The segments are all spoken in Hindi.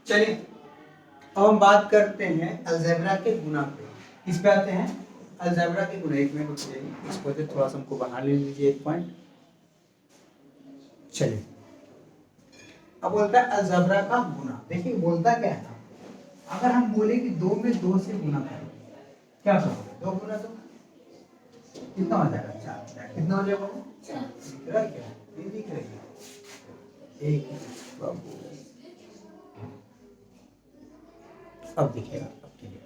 चलिए अब हम बात करते हैं अलजेब्रा के गुना पे। किस पे आते हैं? अलजेब्रा के गुना। 1 मिनट रुक जाइए, इसको तो थोड़ा सा हमको बना ले लीजिए 1 पॉइंट। चलिए अब बोलता है अलजेब्रा का गुना। देखिए बोलता क्या है, अगर हम बोले कि 2 में 2 से गुना करें, क्या करोगे? 2 गुना 2 कितना हो जाएगा? 4। कितना हो जाएगा? 4। दिख रहा है क्या? नहीं दिख रही है? एक बाबू अब दिखेगा। अब ठीक है।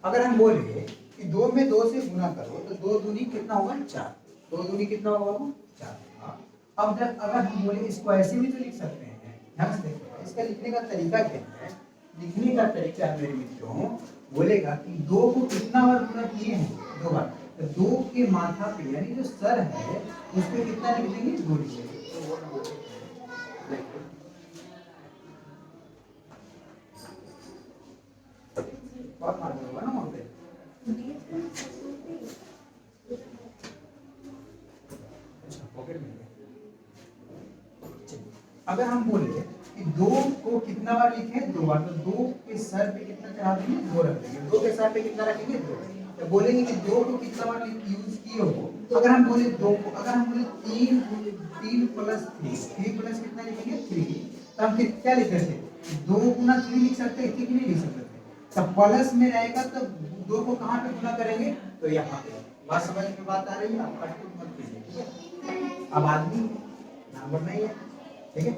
अगर हम बोले कि 2 में 2 से गुना करो तो 2 दूनी कितना होगा? 4। 2 दूनी कितना होगा? 4। हाँ। अब जब अगर हम बोले इसको ऐसे भी तो लिख सकते हैं, ध्यान से देखिए इसका लिखने का तरीका क्या है। लिखने का तरीका मेरे मित्रों बोलेगा कि 2 को कितना बार गुना किए हैं? 2 बार। तो 2 के माथा पे यानी जो सर है उस पे कितना लिख देंगे? 2 लिख देंगे। बहुत मालूम होगा ना वहाँ पे। अच्छा पॉकेट में। अगर हम बोले कि 2 को कितना बार लिखे? 2 बार। तो 2 के सर पे कितना चढ़ा देंगे? 2 रख देंगे। 2 के सर पे कितना रखेंगे? 2। तो बोलेंगे कि 2 को कितना बार यूज किए हो। अगर हम बोले 2 को, अगर हम बोले 3 प्लस 3 प्लस कितना लिखेंगे? 3। तो हम क्या लिख सकते हैं? 2 गुना 3 लिख सकते हैं कि नहीं लिख सकते? तब प्लस में रहेगा तो 2 को कहाँ पे गुना करेंगे? तो यहाँ पे। बात समझ में बात आ रही है? आप कट मत कीजिए, ठीक है? अब आदमी नंबर नहीं है, ठीक है?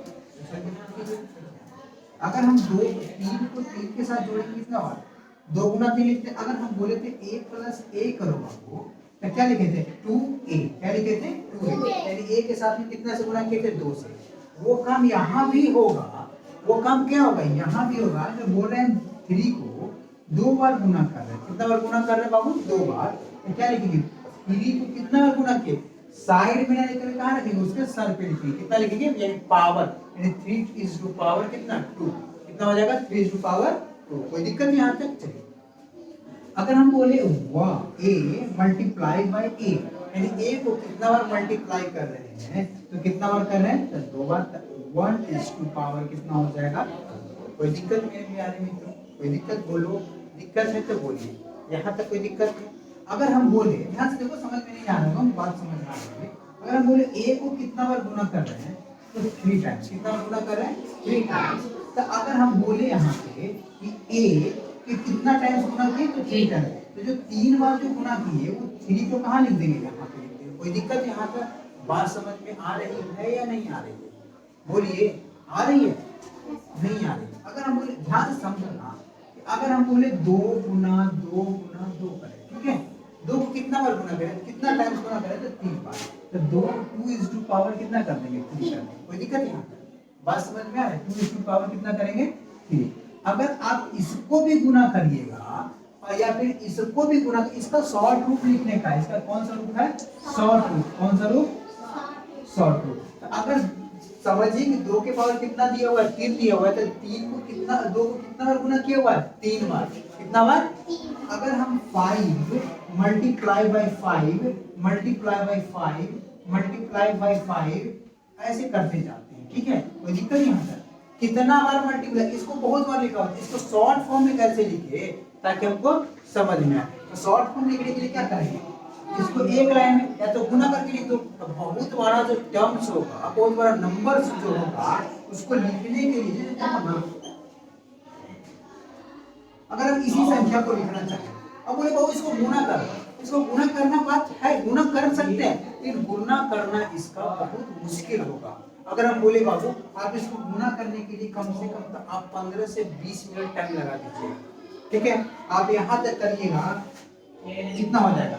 अगर हम 3 को 3 के साथ जोड़ेंगे कितना बार? 2 गुना 3 लिखते। अगर हम बोले थे a प्लस a करो बाबू तो क्या लिखे थे? 2a। क्या लिखे थे? 2a। यानी a के साथ में कितना से गुना किए थे? 2 से। वो काम यहाँ भी होगा। वो काम क्या होगा? यहाँ भी होगा। जो बोल रहे हैं 3 को 2 बार गुना कर रहे हैं। कितना बार गुना कर रहे हैं बाबू? 2 बार। तो क्या लिखेंगे? 3 को कितना बार गुना किए? साइड में ना लिख के कहां रखेंगे? उसके सर पे लिखेंगे। कितना लिखेंगे? यानी पावर, यानी 3 इज टू पावर कितना? 2। कितना हो जाएगा? 3 इज टू पावर 2। कोई दिक्कत नहीं यहां तक? चलिए अगर हम बोले a मल्टीप्लाई बाय a, यानी a को कितना बार मल्टीप्लाई कर रहे हैं? तो कितना बार कर रहे हैं? तो 2 बार। 1 इज टू पावर कितना हो जाएगा? कोई दिक्कत मेरे प्यारे मित्रों? कोई दिक्कत? बोलो दिक्कत है तो बोलिए। यहाँ तक कोई दिक्कत है? अगर हम बोले, ध्यान से देखो, समझ में नहीं आ रहा है, बात समझ में आ रही है। अगर हम बोले a को कितना बार गुना कर रहे हैं? तो 3 टाइम्स। कितना बार गुना कर रहे हैं? 3 टाइम्स। तो अगर हम बोले यहाँ पे कि a कि कितना टाइम्स गुना किए? तो 3 टाइम्स। तो जो 3 बार जो गुना किए वो 3 को कहाँ लिख देंगे? यहाँ पे लिख देंगे। कोई दिक्कत यहाँ पर? बात समझ में आ रही है या नहीं आ रही है? बोलिए, आ रही है? नहीं आ रही? अगर हम बोले, ध्यान से समझना, अगर हम बोले 2 गुना 2 गुना 2 करें, ठीक है? 2 को कितना बार गुना करें? कितना टाइम्स गुना करें? तो 3 बार। तो 2 इज टू पावर कितना कर देंगे? 3 कर देंगे। कोई दिक्कत यहाँ पर? बात समझ में आ रही है? 2 इज टू पावर कितना करेंगे? 3। अगर आप इसको भी गुना करिएगा और या फिर इसको भी गुना, इसका शॉर्ट रूप लिखने का, इसका कौन सा रूप है? शॉर्ट रूप। कौन सा रूप? शॉर्ट रूप। तो अगर समझिए कि 2 के पावर कितना दिया हुआ है? 3 दिया हुआ है। तो 3 को कितना, 2 को कितना बार गुना किया हुआ है? 3 बार। कितना बार? अगर हम 5 multiply by 5 multiply by 5 multiply by 5 ऐसे करते जाते हैं, ठीक है? कोई दिक्कत नहीं आता? कितना बार मल्टीप्लाई? इसको बहुत बार लिखा होता है। इसको शॉर्ट फॉर्म में कैसे लिखे ताकि हमको समझ में आए? तो शॉर्ट फॉर्म लिखने के लिए क्या करेंगे? इसको एक लाइन में या तो गुना करके लिख दो। तो बहुत बड़ा जो टर्म्स होगा, बहुत बड़ा नंबर्स जो होगा, उसको लिखने के लिए अगर हम इसी संख्या को लिखना चाहें, अब बोले बाबू इसको गुना कर, इसको गुना करना बात है, गुना कर सकते हैं, लेकिन गुना करना इसका बहुत मुश्किल होगा। अगर हम बोले बाबू आप इसको गुना करने के लिए कम से कम तो आप 15 से 20 मिनट टाइम लगा दीजिए, ठीक है? आप यहाँ तक करिएगा, कितना हो जाएगा?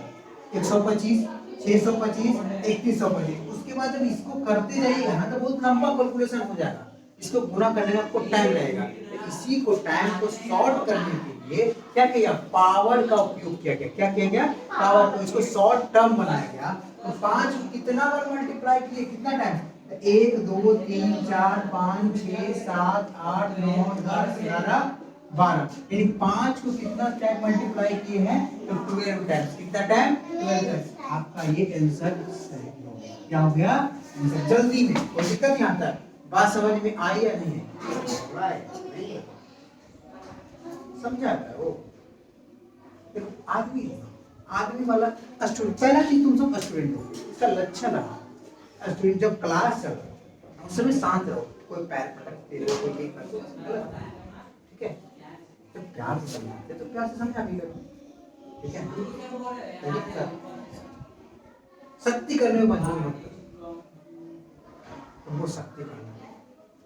125, 625, 3125। उसके बाद जब इसको करते जाइएगा ना तो बहुत लंबा कैलकुलेशन हो जाएगा। इसको गुना करने में आपको टाइम लगेगा। तो इसी को टाइम को शॉर्ट करने के लिए क्या किया? पावर का उपयोग किया गया। क्या किया गया? पावर को। इसको शॉर्ट टर्म बनाया गया। तो 5 को कितना बार मल्टीप्लाई किए? कितना टाइम? 1 2 3 4 5 6 7 8 9 10 11 12। यानी 5 को कितना टाइम मल्टीप्लाई किए हैं? तो 12 टाइम्स। कितना टाइम? 12 टाइम्स। आपका ये आंसर सही हो गया। क्या हो गया? आंसर। जल्दी में, कोई दिक्कत नहीं आता। बात समझ में आई या नहीं है? सामने वाला स्टूडेंट, पहला चीज तुम सब स्टूडेंट हो, इसका लक्षण रहा स्टूडेंट जब क्लास चल रहा है उस समय शांत रहो, कोई पैर पटकते रहो, कोई ये करते रहो, ठीक है। तो प्यार से समझाते तो प्यार से समझा भी करो, ठीक है। सख्ती करने में मजबूर मत करो, तुमको सख्ती करना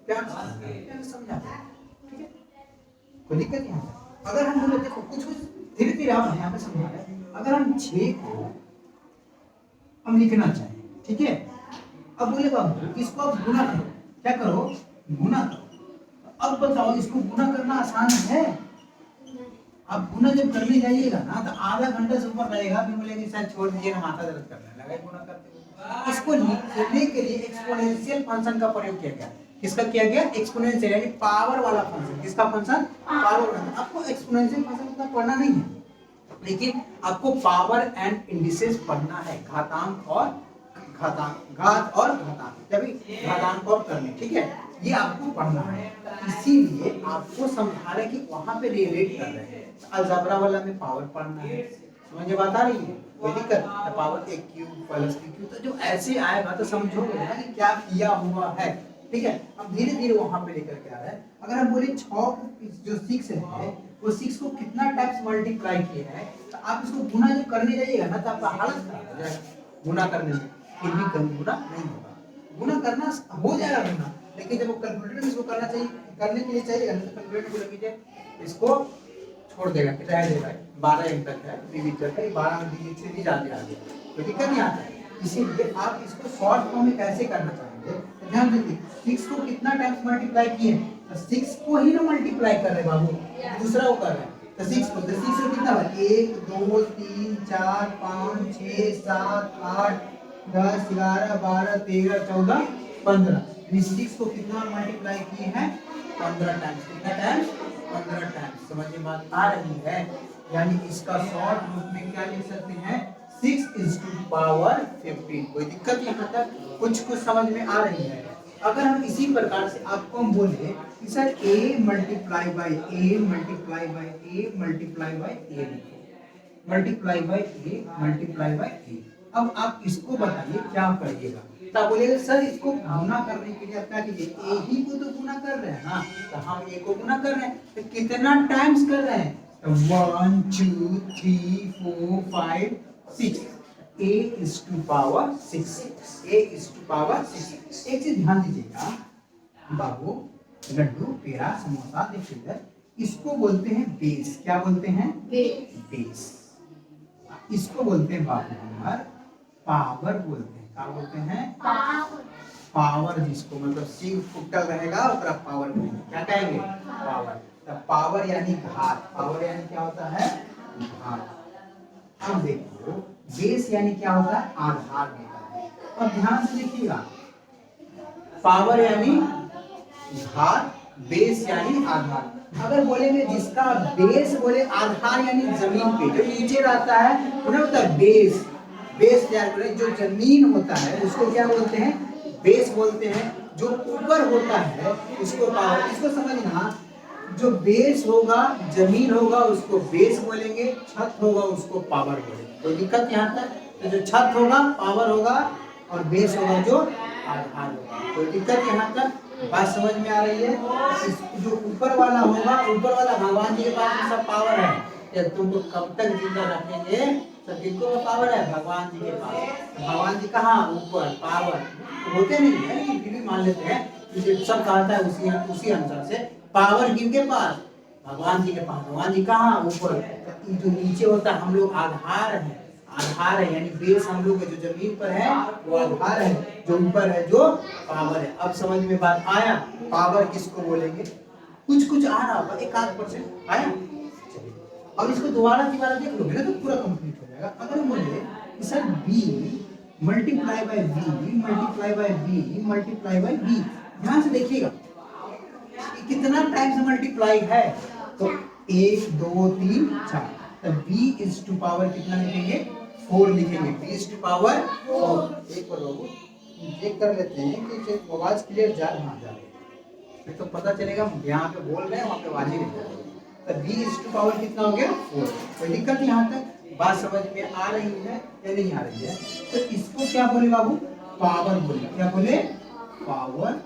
प्यार से समझा, ठीक है, कोई दिक्कत नहीं है। अगर हम बोले देखो कुछ धीरे धीरे आप यहाँ पे समझा रहे हैं, अगर हम 6 को हम लिखना चाहें, ठीक है, अब बोले बाबू इसको आप गुना करो, क्या करो, गुना करो। अब बताओ इसको गुना करना आसान है? आप गुना जब करने जाइएगा ना तो आधा घंटा से ऊपर लगेगा, फिर बोलेंगे सर छोड़ दीजिए ना, माथा दर्द करने लगा गुना करते हुए। इसको लिखने के लिए एक्सपोनेंशियल फंक्शन का प्रयोग किया गया। किसका किया गया? एक्सपोनेंशियल, यानी पावर वाला फंक्शन। किसका फंक्शन? पावर वाला। आपको एक्सपोनेंशियल फंक्शन उतना पढ़ना नहीं है, लेकिन आपको पावर एंड इंडिसेस पढ़ना है, घातांक और घात और घातांक, तभी घातांक और करने, ठीक है, ये आपको पढ़ना है। इसीलिए आपको समझा रहे कि वहां पे रिलेट कर रहे हैं। अलजेब्रा वाला में पावर पढ़ना है, समझ बात आ रही है? कोई दिक्कत? पावर एक क्यूब प्लस बी क्यूब, तो जो ऐसे आएगा तो समझोगे ना कि क्या किया हुआ है, ठीक है। अब धीरे धीरे वहां पे लेकर के आ रहा है। अगर हम बोले 6 जो 6 है वो 6 को कितना टाइम्स मल्टीप्लाई किया है, तो आप इसको गुना जब करने जाइएगा ना तो आपका हालत खराब हो जाएगा गुना करने में, फिर भी गुना नहीं होगा। गुना करना हो जाएगा गुना, लेकिन जब वो कैलकुलेटर में इसको करना चाहिए, करने के लिए चाहिएगा ना, तो कैलकुलेटर को लगे इसको छोड़ देगा, कितना देगा 12 अंक तक है, डिवीजन है 12 डिजिट से भी ज्यादा आ गया, कोई दिक्कत नहीं आता है। इसीलिए आप इसको शॉर्ट फॉर्म में कैसे करना चाहेंगे, तो ध्यान दीजिए 6 को कितना टाइम्स मल्टीप्लाई किए, तो 6 को ही ना मल्टीप्लाई कर रहे बाबू, दूसरा को कर रहे हैं, तो 6 को कितना हुआ 1 2 3 4 5 6 7 8 10 11 12 13 14 15, 6 को कितना मल्टीप्लाई किए हैं 15 टाइम्स। कितना टाइम्स? 15 टाइम्स। समझ में बात आ रही है? यानी इसका शॉर्ट रूप में क्या लिख सकते हैं 6 is to power 15। कोई दिक्कत नहीं है? कुछ समझ में आ रही है? अगर हम इसी प्रकार से आपको हम बोले कि sir a multiply by a multiply by a multiply by a, multiply by a multiply by a, अब आप इसको बताइए क्या करिएगा? तो आप बोलिएगा सर इसको गुना करने के लिए आप क्या कीजिए, a ही को तो गुना कर रहे हैं ना, तो हम a को गुना कर रहे हैं, तो कितना टाइम्स कर रहे हैं, तो 1 2 3 4 5 6, a is to power 6, a is to power 6। एक चीज ध्यान दीजिएगा बाबू, लड्डू पेड़ा समोसा देखिए, इसको बोलते हैं बेस। क्या बोलते हैं? बेस। इसको बोलते हैं बाबू पावर बोलते हैं। क्या बोलते हैं? पावर। जिसको मतलब सिंह फुटल रहेगा उसका पावर कहेंगे। क्या कहेंगे? पावर। तो पावर यानी घात। पावर यानी क्या होता है? घात। अब देखो बेस यानी क्या होता है? आधार होता है। अब ध्यान से देखिएगा, पावर यानी घात, बेस यानी आधार। अगर बोलेंगे जिसका बेस बोले आधार यानी जमीन पे जो नीचे रहता है उन्हें होता है बेस। बेस तैयार करें, जो जमीन होता है उसको क्या बोलते हैं? बेस बोलते हैं। जो ऊपर होता है उसको पावर। इसको समझना, जो बेस होगा जमीन होगा उसको बेस बोलेंगे, छत होगा उसको पावर बोलेंगे। कोई दिक्कत यहाँ तक? तो जो छत होगा पावर होगा और बेस होगा जो आधार होगा। कोई दिक्कत यहाँ तक? बात समझ में आ रही है? जो ऊपर वाला होगा, ऊपर वाला भगवान जी के पास सब पावर है। जब तुमको कब तक जिंदा रखेंगे तो किनको पावर है? भगवान जी के पास। भगवान जी कहाँ? ऊपर। पावर होते नहीं है लेकिन फिर भी मान लेते हैं कि सब कहता है उसी अनुसार से पावर किनके पास? भगवान जी के पास। भगवान जी कहाँ? ऊपर। जो नीचे होता है हम लोग आधार है। आधार है यानी बेस हम लोग जो जमीन पर है वो आधार है, जो ऊपर है जो पावर है। अब समझ में बात आया? पावर किसको बोलेंगे? कुछ आ रहा होगा, 1-8% आया। अब इसको दोबारा देख लोगे ना तो पूरा कंप्लीट हो जाएगा। अगर बोले sir b multiply by b multiply by b multiply by b, ध्यान से देखिएगा कितना टाइम्स मल्टीप्लाई है, तो 1 2 3 4, तो b इज टू पावर कितना लिखेंगे? 4 लिखेंगे। b is to power 4। एक बार लोगों चेक कर लेते हैं कि आवाज क्लियर जा रहा है, फिर तो पता चलेगा यहाँ पे बोल रहे हैं वहाँ पे आवाज ही नहीं जा रही। तो b इज टू पावर कितना हो गया? 4। कोई दिक्कत नहीं यहाँ तक? बात समझ में आ रही है या नहीं आ रही है? तो इसको क्या बोले बाबू? पावर बोले। क्या बोले? पावर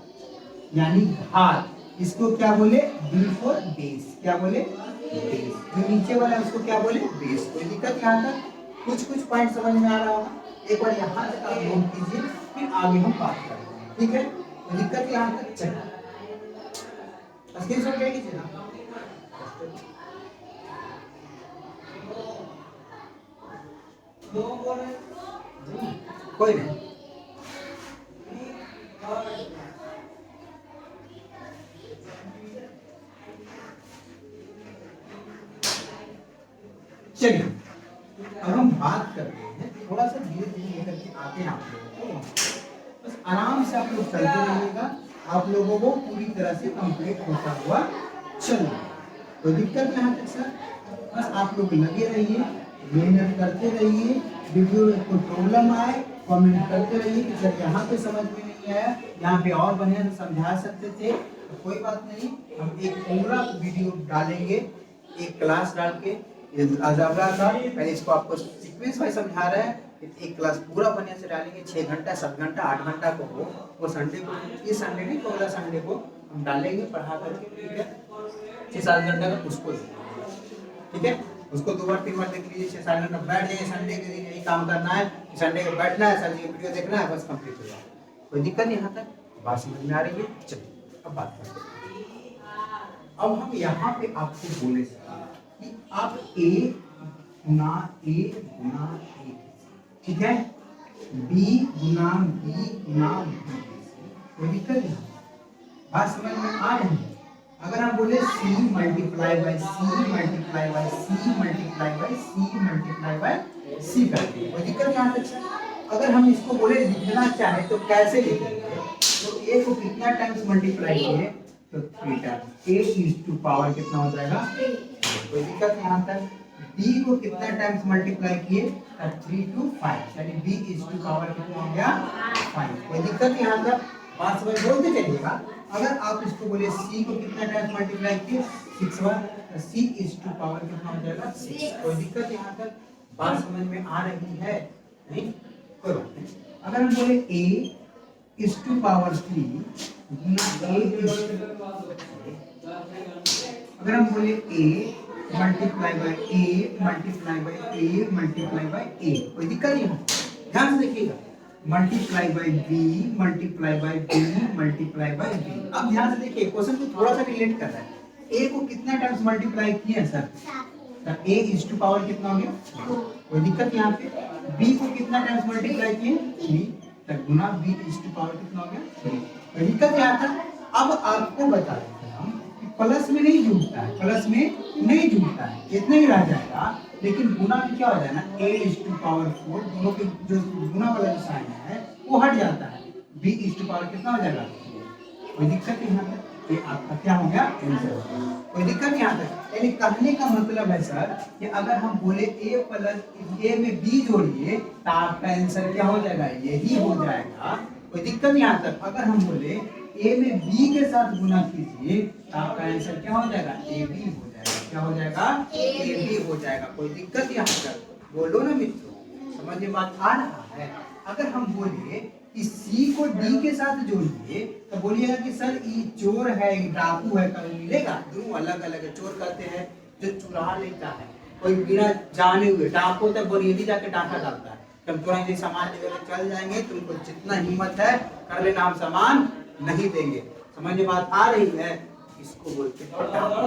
यानी घात। इसको क्या बोले? B for base. क्या बोले? बेस। जो नीचे वाला है उसको क्या बोले? बेस। कोई दिक्कत यहाँ तक? कुछ पॉइंट समझ में आ रहा होगा? एक बार यहाँ तक आप नोट कीजिए, फिर आगे हम बात करेंगे। ठीक है? कोई दिक्कत यहाँ तक? चलिए स्क्रीनशॉट ले लीजिए ना। कोई नहीं। चलिए अब हम बात करते हैं, थोड़ा सा धीरे धीरे लेकर के आते हैं आप लोगों को, बस आराम से आप लोग चलते रहिएगा, आप लोगों को पूरी तरह से कंप्लीट होता हुआ चलिए। कोई दिक्कत यहाँ तक सर? बस आप लोग लगे रहिए, मेहनत करते रहिए, वीडियो में कोई प्रॉब्लम आए कमेंट करते रहिए कि सर यहाँ पे समझ में नहीं आया, यहाँ पे और बढ़िया से समझा सकते थे, तो कोई बात नहीं, हम एक पूरा वीडियो डालेंगे, एक क्लास डाल के। अलजेब्रा था, पहले इसको आपको सीक्वेंस वाइज समझा रहा है, एक क्लास पूरा बढ़िया से डालेंगे, 6 घंटा 7 घंटा 8 घंटा को हो, वो संडे को, इस संडे नहीं, अगला संडे को हम डालेंगे पढ़ा करके। ठीक है? 6-7 घंटा का उसको, ठीक है, उसको 2 बार 3 बार देख लीजिए, 6-7 घंटा बैठ जाइए। संडे के दिन यही काम करना है, संडे को बैठना है, सर जी वीडियो देखना है, बस कंप्लीट हो जाए। कोई दिक्कत नहीं? यहाँ तक बात समझ में आ रही है? चलिए अब बात करते हैं। अब हम यहाँ पे आपको बोले कि आप A Guna A Guna A, ठीक है, B गुना B गुना B, कोई दिक्कत नहीं? बात समझ में आ रही है? अगर हम बोले C multiply by C multiply by C multiply by C multiply by C करते हैं, कोई दिक्कत यहाँ तक? अगर हम इसको बोले लिखना चाहे तो कैसे लिखेंगे? तो A को कितना टाइम्स मल्टीप्लाई किए? तो 3 times. A is to power कितना हो जाएगा? कोई दिक्कत यहाँ तक? B को कितना टाइम्स मल्टीप्लाई किए? 3 to 5, यानी B इज टू पावर कितना हो गया? 5। कोई दिक्कत यहाँ तक? बात समझ बोलते चलिएगा। अगर आप इसको बोले C को कितना टाइम्स मल्टीप्लाई किए? 6 बार, तो C इज टू पावर कितना हो जाएगा? 6। कोई दिक्कत यहाँ तक? बात समझ में आ रही है? नहीं? कोई बात नहीं। अगर हम बोले A इज टू पावर 3 गुना अगर हम बोले A multiply by A multiply by A multiply by A, कोई दिक्कत नहीं है? ध्यान से देखिएगा, multiply by B multiply by B multiply by B। अब ध्यान से देखिए, क्वेश्चन को थोड़ा सा रिलेट कर रहा है। A को कितना टाइम्स मल्टीप्लाई किया सर? तो A इज टू पावर कितना हो गया? कोई दिक्कत यहाँ पे? B को कितना टाइम्स मल्टीप्लाई किए? 3, तो गुना B इज टू पावर कितना हो गया? 3। कोई दिक्कत यहाँ था? अब आपको बता देते हैं हम कि प्लस में नहीं जुड़ता है, प्लस में नहीं जुड़ता है, इतना ही रह जाएगा, लेकिन गुना में क्या हो जाएगा ना? A इज टू पावर 4, दोनों के जो गुना वाला जो साइन है वो हट जाता है, B इज टू पावर कितना हो जाएगा? कोई दिक्कत नहीं यहाँ तक? ये आपका क्या हो गया? आंसर। कोई दिक्कत नहीं यहाँ तक? यानी कहने का मतलब है सर कि अगर हम बोले A प्लस A में B जोड़िए तो आपका आंसर क्या हो जाएगा? यही हो जाएगा। कोई दिक्कत नहीं यहाँ तक? अगर हम बोले A में B के साथ गुना कीजिए तो आपका आंसर क्या हो जाएगा? AB हो जाएगा। क्या हो जाएगा? AB हो जाएगा। कोई दिक्कत यहाँ तक? बोलो ना मित्रों, समझ में बात आ रहा है? अगर हम बोले कि C को D के साथ जोड़िए तो बोलिएगा कि सर ये चोर है, ये डाकू है, कभी मिलेगा? दोनों अलग अलग है। चोर कहते हैं जो चुरा लेता है, कोई बिना जाने हुए, डाकू तक बरेली जाके डाका डालता है। हम तुरंत ये सामान लेकर चल जाएंगे, तुमको जितना हिम्मत है कर लेना, हम सामान नहीं देंगे। समझ में बात आ रही है? इसको बोलते हैं डाकू।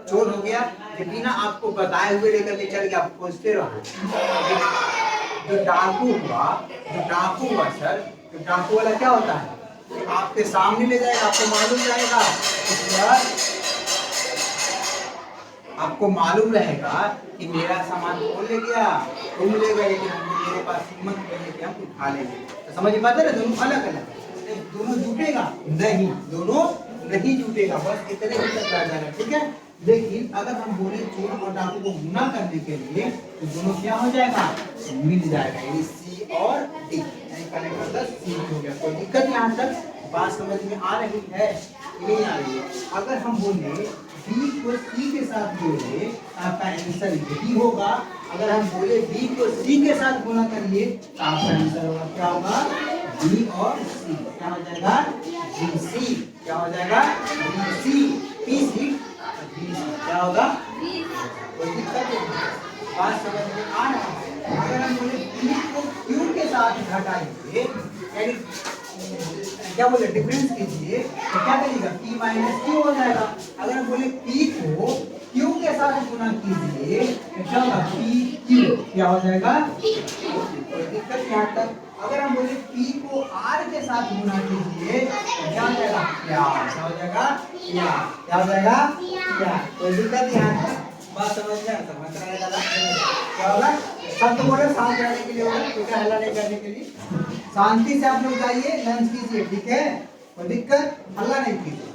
चोर हो गया कि बिना आपको बताए हुए लेकर के चल गया, आप खोजते रहो। जो डाकू हुआ सर, तो डाकू वाला क्या होता है? आपके सामने ले जाएगा, आपको मालूम रहेगा, आपको मालूम रहेगा कि मेरा सामान कौन ले गया, तुम ले गए, लेकिन मेरे पास हिम्मत नहीं है कि हम उठा लेंगे। तो समझ पाते ना? दोनों अलग अलग है। दोनों जुटेगा नहीं, दोनों नहीं जुटेगा, बस इतने ही तक रह जाएगा। ठीक है? लेकिन अगर हम बोले चोर और डाकू को गुना करने के लिए तो दोनों क्या हो जाएगा? मिल जाएगा, यानी C और D, यानी कनेक्ट मतलब C हो गया। कोई दिक्कत यहाँ तक? बात समझ में आ रही है? नहीं आ रही है? अगर हम बोले बी को सी के साथ जोड़े आपका आंसर यही होगा। अगर हम बोले बी को सी के साथ गुना करिए तो आपका आंसर होगा क्या होगा, बी और सी। क्या हो जाएगा, बी सी। क्या हो जाएगा, B C. P C B C क्या होगा, कोई दिक्कत नहीं, बात समझ में आ रहा है। अगर हम बोले पी को क्यू के साथ घटाएंगे, यानी क्या बोले डिफरेंस कीजिए, तो क्या करिएगा, p माइनस क्यू हो जाएगा। अगर हम बोले p को q के साथ गुना कीजिए तो क्या होगा, p q। क्या हो जाएगा, कोई दिक्कत यहाँ तक। अगर हम बोले p को r के साथ गुना कीजिए तो क्या हो जाएगा, क्या हो जाएगा, क्या हो जाएगा, क्या। कोई दिक्कत यहाँ तक, बात समझ में आता है। क्या होगा, सब तो बोले शांत रहने के लिए होगा, क्योंकि हल्ला नहीं करने के लिए। शांति से आप लोग जाइए, लंच कीजिए, ठीक है, कोई दिक्कत, हल्ला नहीं कीजिए।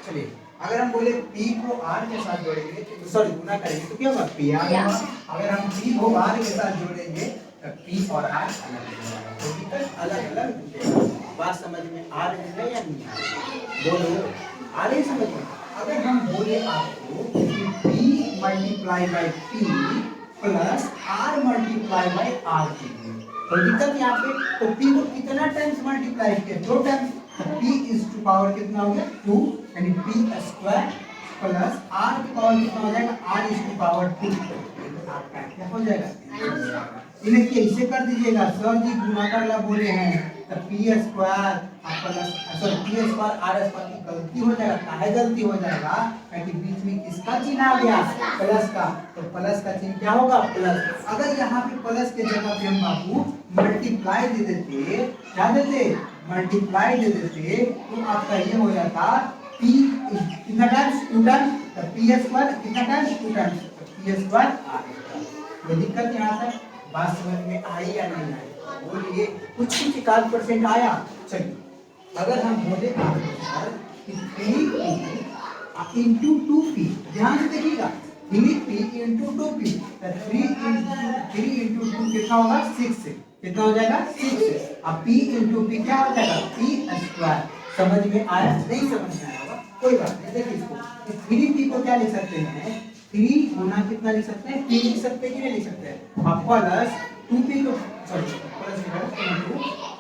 चलिए, अगर हम बोले p को r के साथ जोड़ेंगे, सॉरी गुना करेंगे तो क्या होगा, p r होगा। अगर हम p को r के साथ जोड़ेंगे तो p और r अलग हो जाएगा, कोई दिक्कत, अलग अलग जुड़ेगा। बात समझ में आ रही है या नहीं आ रही, बोलो, आ रही समझ में। अगर हम बोले आपको कि p multiply by p plus r multiply by r कीजिए, कोई दिक्कत यहाँ पे। तो p को कितना टाइम्स मल्टीप्लाई किया, 2 times, p is to power कितना हो गया, 2, यानी p स्क्वायर प्लस r की पावर कितना हो जाएगा, r इज टू पावर 2, आपका क्या हो जाएगा। इन्हें कैसे कर दीजिएगा, सर जी गुणाकार ला बोले हैं तो p square plus sorry p square r square की गलती हो जाएगा। काहे गलती हो जाएगा, क्योंकि बीच में किसका चिन्ह आ गया, प्लस का, तो प्लस का चिन्ह क्या होगा, प्लस। अगर यहाँ पे प्लस के जगह पे हम बाबू मल्टीप्लाई दे देते, क्या देते, मल्टीप्लाई दे देते, तो आपका ये हो जाता p कितना टाइम्स, 2 टाइम्स, तो p स्क्वायर कितना times, 2 times, p square r square. कोई दिक्कत यहाँ तक, बात समझ में आई या नहीं आई, बोलिए। कुछ 1% आया। चलिए, अगर हम बोले कि 3p इंटू 2p, ध्यान से देखिएगा, 3p इंटू 2p, तो 3 इंटू 2 कितना होगा, 6, कितना हो जाएगा, 6। अब p इंटू p क्या हो जाएगा, p स्क्वायर। समझ में आया, नहीं समझ में आया होगा, कोई बात नहीं। देखिए इसको 3p को क्या लिख सकते हैं, 3 गुना कितना लिख सकते हैं, p लिख सकते हैं कि नहीं लिख सकते हैं, अब प्लस 2p को सॉरी प्लस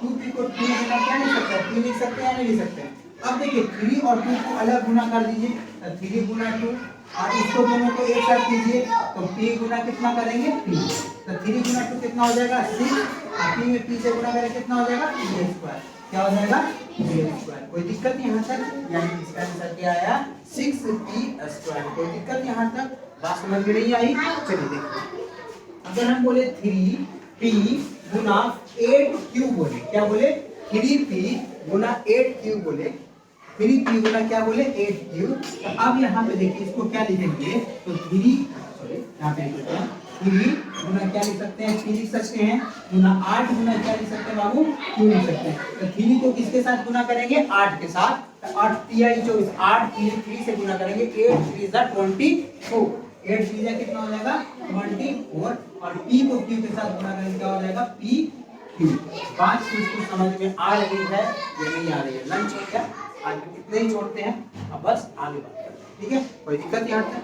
2p को 2 गुना क्या लिख सकते हैं, 3 लिख सकते हैं या नहीं लिख सकते हैं। अब देखिए 3 और 2 को अलग गुना कर दीजिए, 3 गुना 2, और इसको दोनों को एक साथ कीजिए तो p गुना कितना करेंगे, p, तो 3 गुना 2 कितना हो जाएगा, 6, और p में p से गुना करें कितना हो जाएगा, p स्क्वायर। क्या हो जाएगा, p स्क्वायर। कोई दिक्कत यहाँ तक, यानी इसका आंसर क्या आया, 6p स्क्वायर। कोई दिक्कत यहाँ तक, बात समझ में नहीं आई। चलिए देखिए, अगर हम बोले 3p गुना 8q बोले, क्या बोले, 3p गुना 8q बोले, 3p गुना क्या बोले, 8q। तो अब यहाँ पे देखिए इसको क्या लिखेंगे, तो 3 सॉरी यहाँ पे लिखते हैं 3 गुना क्या लिख सकते हैं, 3 लिख सकते हैं, गुना 8 गुना क्या लिख सकते हैं बाबू, q लिख सकते हैं। तो 3 को किसके साथ गुना करेंगे, 8 के साथ, तो 8 3 24, 8 3 से गुना करेंगे, 8 3 24, 8 3 कितना हो जाएगा, 24, और p को q के साथ गुना करेंगे क्या हो जाएगा, p q। बात कुछ समझ में आ रही है या नहीं आ रही है। लंच हो गया, आज इतने ही छोड़ते हैं, अब बस आगे बात करते हैं, ठीक है, कोई दिक्कत यहाँ तक।